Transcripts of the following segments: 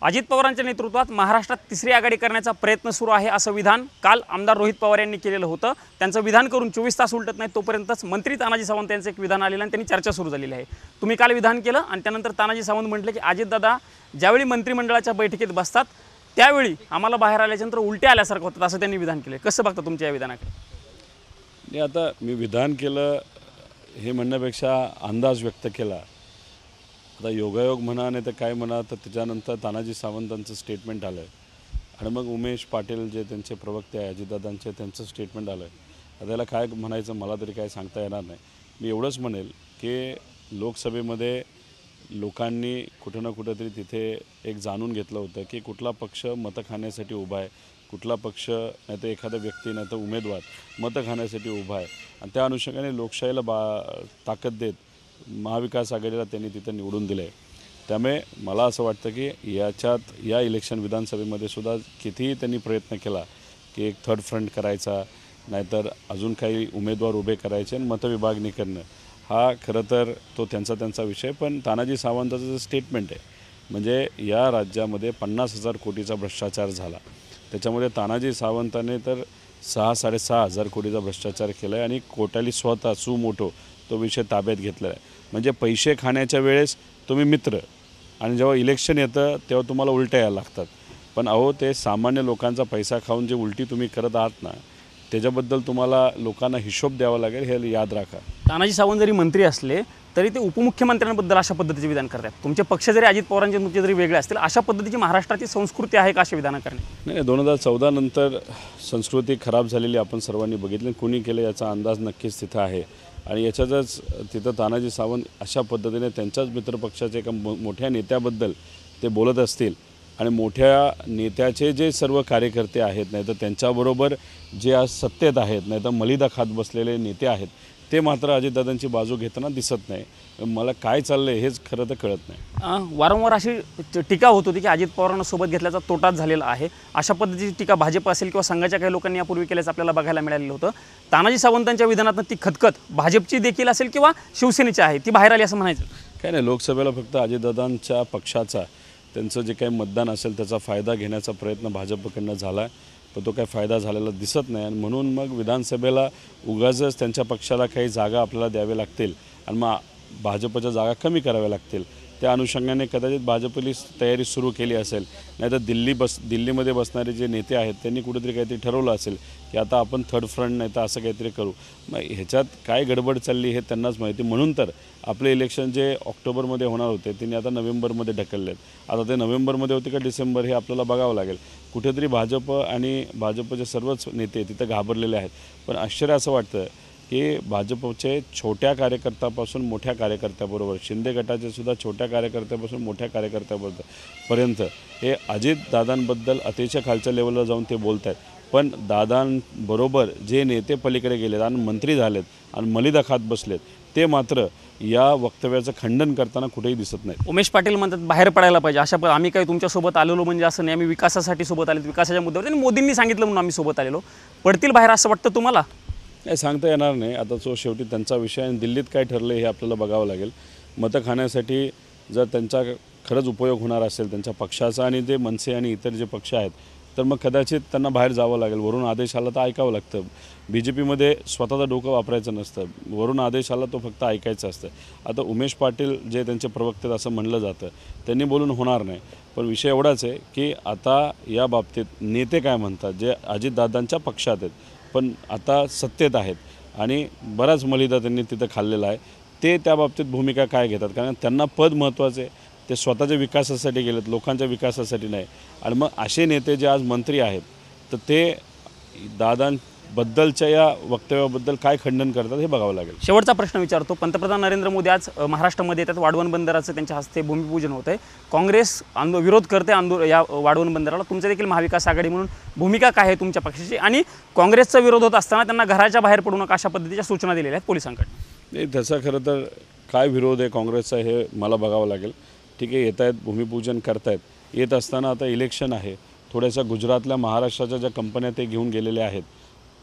अजित पवारांच्या नेतृत्वात महाराष्ट्रात तिसरी आघाडी करण्याचा प्रयत्न सुरू आहे असं विधान काल आमदार रोहित पवार यांनी केलेलं होतं। त्यांचं विधान करून 24 तास उलटत नाही तोपर्यंतच मंत्री तानाजी सावंत यांचं एक विधान आलेलं आणि त्यांनी चर्चा सुरू झालेली आहे। तुम्ही काल विधान केलं आणि त्यानंतर तानाजी सावंत म्हटले की अजितदादा ज्यावेळी मंत्रिमंडळाच्या बैठकीत बसतात त्यावेळी आम्हाला बाहेर आल्यानंतर उलटे आल्यासारखं होतं असं त्यांनी विधान केलं। कसं बघता तुमच्या या विधानाकडे? आता मी विधान केलं हे म्हणण्यापेक्षा अंदाज व्यक्त केला। आता योगायोग म्हणा नाही तर काय म्हणा, तर त्याच्यानंतर तानाजी सावंतांचं स्टेटमेंट आलं आहे आणि मग उमेश पाटील जे त्यांचे प्रवक्ते आहे अजितदादांचे त्यांचं स्टेटमेंट आलं आहे। आता याला काय म्हणायचं मला तरी काय सांगता येणार नाही। मी एवढंच म्हणेल की लोकसभेमध्ये लोकांनी कुठं ना कुठंतरी तिथे एक जाणून घेतलं होतं की कुठला पक्ष मतं खाण्यासाठी उभा आहे, कुठला पक्ष नाही तर एखादा व्यक्ती नाही तर उमेदवार मतं खाण्यासाठी उभा आहे आणि त्या अनुषंगाने लोकशाहीला ताकद देत महाविकास आघाडीला त्यांनी तिथं निवडून दिलं आहे। त्यामुळे मला असं वाटतं की याच्यात या इलेक्शन विधानसभेमध्ये सुद्धा कितीही त्यांनी प्रयत्न केला की एक थर्ड फ्रंट करायचा नाहीतर अजून काही उमेदवार उभे करायचे आणि मतविभागणी करणं हा खरं तर तो त्यांचा विषय। पण तानाजी सावंताचं जे स्टेटमेंट आहे म्हणजे या राज्यामध्ये 50,000 कोटीचा भ्रष्टाचार झाला, त्याच्यामध्ये तानाजी सावंताने तर 6,500 कोटीचा भ्रष्टाचार केला आहे आणि कोट्याली स्वतः सुमोटो तो विषय ताब्यात घेतला आहे। म्हणजे पैसे खाण्याच्या वेळेस तुम्ही मित्र आणि जेव्हा इलेक्शन येतं तेव्हा तुम्हाला उलट्या यायला लागतात। पण अहो ते सामान्य लोकांचा पैसा खाऊन जे उलटी तुम्ही करत आहात ना त्याच्याबद्दल तुम्हाला लोकांना हिशोब द्यावा लागेल हे याद राखा। तानाजी सावंत जरी मंत्री असले तरी ते उपमुख्यमंत्र्यांबद्दल अशा पद्धतीचे विधान करतात। तुमचे पक्ष जरी अजित पवारांचे मुद्दे जरी वेगळे असतील अशा पद्धतीची महाराष्ट्राची संस्कृती आहे का असे विधान करणे? नाही, 2014 नंतर संस्कृती खराब झालेली आपण सर्वांनी बघितली। कुणी केलं याचा अंदाज नक्कीच तिथं आहे आणि याच्यातच तिथं तानाजी सावंत अशा पद्धतीने त्यांच्याच मित्रपक्षाचे एका मोठ्या नेत्याबद्दल ते बोलत असतील आणि मोठ्या नेत्याचे जे सर्व कार्यकर्ते आहेत नाही तर त्यांच्याबरोबर जे आज सत्तेत आहेत नाही तर मलिदा खात बसलेले नेते आहेत ते मात्र अजितदादांची बाजू घेताना दिसत नाही। मला काय चाललं आहे हेच खरं तर कळत नाही। वारंवार अशी टीका होत होती की अजित पवारांना सोबत घेतल्याचा तोटाच झालेला आहे। अशा पद्धतीची टीका भाजप असेल किंवा संघाच्या काही लोकांनी यापूर्वी केल्याचं आपल्याला बघायला मिळालेलं होतं। तानाजी सावंतांच्या विधानातून ती खतखत भाजपची देखील असेल किंवा शिवसेनेची आहे ती बाहेर आली असं म्हणायचं? काय नाही, लोकसभेला फक्त अजितदादांच्या पक्षाचा त्यांचं जे काही मतदान असेल त्याचा फायदा घेण्याचा प्रयत्न भाजपकडनं झाला आहे, पण तो काही फायदा झालेला दिसत नाही आणि म्हणून मग विधानसभेला उगाचच त्यांच्या पक्षाला काही जागा आपल्याला द्यावे लागतील आणि मग भाजपच्या जागा कमी कराव्या लागतील त्या अनुषंगाने कदाचित भाजपली तयारी सुरू केली असेल। नाहीतर दिल्लीमध्ये बसणारे जे नेते आहेत त्यांनी कुठेतरी काहीतरी ठरवलं असेल की आता आपण थर्ड फ्रंट नाही तर असं काहीतरी करू। मग ह्याच्यात काय गडबड चालली हे त्यांनाच माहिती। म्हणून तर आपले इलेक्शन जे ऑक्टोबरमध्ये होणार होते त्यांनी आता नोव्हेंबरमध्ये ढकललेत। आता ते नोव्हेंबरमध्ये होते का डिसेंबर हे आपल्याला बघावं लागेल। कुठेतरी भाजप आणि भाजपचे सर्वच नेते तिथं घाबरलेले आहेत। पण आश्चर्य असं वाटतं की भाजपचे छोट्या कार्यकर्त्यापासून मोठ्या कार्यकर्त्याबरोबर शिंदे गटाचे सुद्धा छोट्या कार्यकर्त्यापासून मोठ्या कार्यकर्त्यापर्यंत हे अजितदादांबद्दल अतिशय खालच्या लेवलला जाऊन ते बोलत आहेत। पण दादांबरोबर जे नेते पलीकडे गेलेत आणि मंत्री झालेत आणि मलिदा खात बसलेत ते मात्र या वक्तव्याचं खंडन करताना कुठेही दिसत नाही। उमेश पाटील म्हणतात बाहेर पडायला पाहिजे अशा आम्ही काही तुमच्यासोबत आलेलो म्हणजे असं नाही, आम्ही विकासासाठी सोबत आलेत, विकासाच्या मुद्द्यावर आणि मोदींनी सांगितलं म्हणून आम्ही सोबत आलेलो। पडतील बाहेर असं वाटतं तुम्हाला? नाही, सांगता येणार नाही। आता तो शेवटी त्यांचा विषय आणि दिल्लीत काय ठरलं हे आपल्याला बघावं लागेल। मतं खाण्यासाठी जर त्यांचा खरंच उपयोग होणार असेल त्यांच्या पक्षाचा आणि ते मनसे आणि इतर जे पक्ष आहेत तर मग कदाचित त्यांना बाहेर जावं लागेल। वरून आदेश आला तर ऐकावं लागतं। BJPमध्ये स्वतःचं डोकं वापरायचं नसतं, वरून आदेश आला तो फक्त ऐकायचं असतं। आता उमेश पाटील जे त्यांचे प्रवक्ते असं म्हणलं जातं त्यांनी बोलून होणार नाही। पण विषय एवढाच आहे की आता या बाबतीत नेते काय म्हणतात जे अजितदादांच्या पक्षात आहेत पण आता सत्तेत आहेत आणि बराच मलिदा त्यांनी तिथं खाल्लेला आहे, ते त्या बाबतीत भूमिका काय घेतात? कारण त्यांना पद महत्त्वाचे आहे, ते स्वतःच्या विकासासाठी गेलेत, लोकांच्या विकासासाठी नाही। आणि मग असे नेते जे आज मंत्री आहेत तर ते दादांबद्दलच्या या वक्तव्याबद्दल काय खंडन करतात हे बघावं लागेल। शेवटचा प्रश्न विचारतो। पंतप्रधान नरेंद्र मोदी आज महाराष्ट्रामध्ये येतात, वाढवण बंदराचं त्यांच्या हस्ते भूमिपूजन होतं आहे। काँग्रेस विरोध करते या वाढवण बंदराला, तुमचं देखील महाविकास आघाडी म्हणून भूमिका काय आहे तुमच्या पक्षाची? आणि काँग्रेसचा विरोध होत असताना त्यांना घराच्या बाहेर पडू नका अशा पद्धतीच्या सूचना दिलेल्या आहेत पोलिसांकडे। नाही, त्याचा खरं तर काय विरोध आहे काँग्रेसचा हे मला बघावं लागेल। ठीक आहे, येत आहेत, भूमिपूजन करतायत, येत असताना आता इलेक्शन आहे, थोड्याशा गुजरातल्या महाराष्ट्राच्या ज्या कंपन्या ते घेऊन गेलेल्या आहेत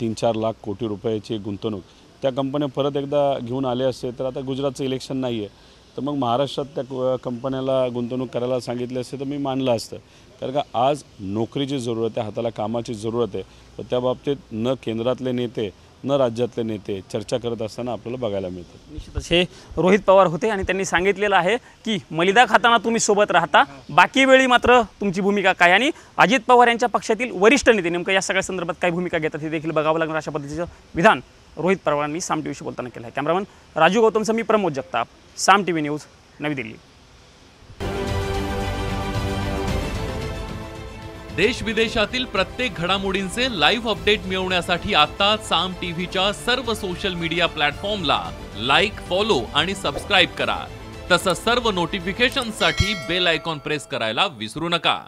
3-4 लाख कोटी रुपयाची गुंतवणूक, त्या कंपन्या परत एकदा घेऊन आले असते तर आता गुजरातचं इलेक्शन नाही आहे तर मग महाराष्ट्रात त्या कंपन्याला गुंतवणूक करायला सांगितले असते तर मी मानलं असतं. कारण का आज नोकरीची जरूरत आहे, हाताला कामाची जरूरत आहे. पण त्या बाबतीत न केंद्रातले नेते न राज्यातले नेते चर्चा करत असताना आपल्याला बघायला मिळतात. निश्चितच हे रोहित पवार होते आणि त्यांनी सांगितलेलं आहे की मलिदा खाताना तुम्ही सोबत राहता, बाकी वेळी मात्र तुमची भूमिका काय. आणि अजित पवार यांच्या पक्षातील वरिष्ठ नेते नेमकं या सगळ्या संदर्भात काय भूमिका घेतात हे देखील बघावं लागणार. अशा पद्धतीचं विधान रोहित पवारांनी साम टीव्हीशी बोलताना केलं आहे. कॅमेरामन राजू गौतमसह मी प्रमोद जगताप, साम टीव्ही न्यूज, नवी दिल्ली. देश विदेशातील प्रत्येक घडामोडींचे लाईव्ह अपडेट मिळवण्यासाठी आता साम टीव्हीच्या सर्व सोशल मीडिया प्लॅटफॉर्मला लाईक, फॉलो आणि सबस्क्राईब करा. तसंच सर्व नोटिफिकेशनसाठी बेल आयकॉन प्रेस करायला विसरू नका.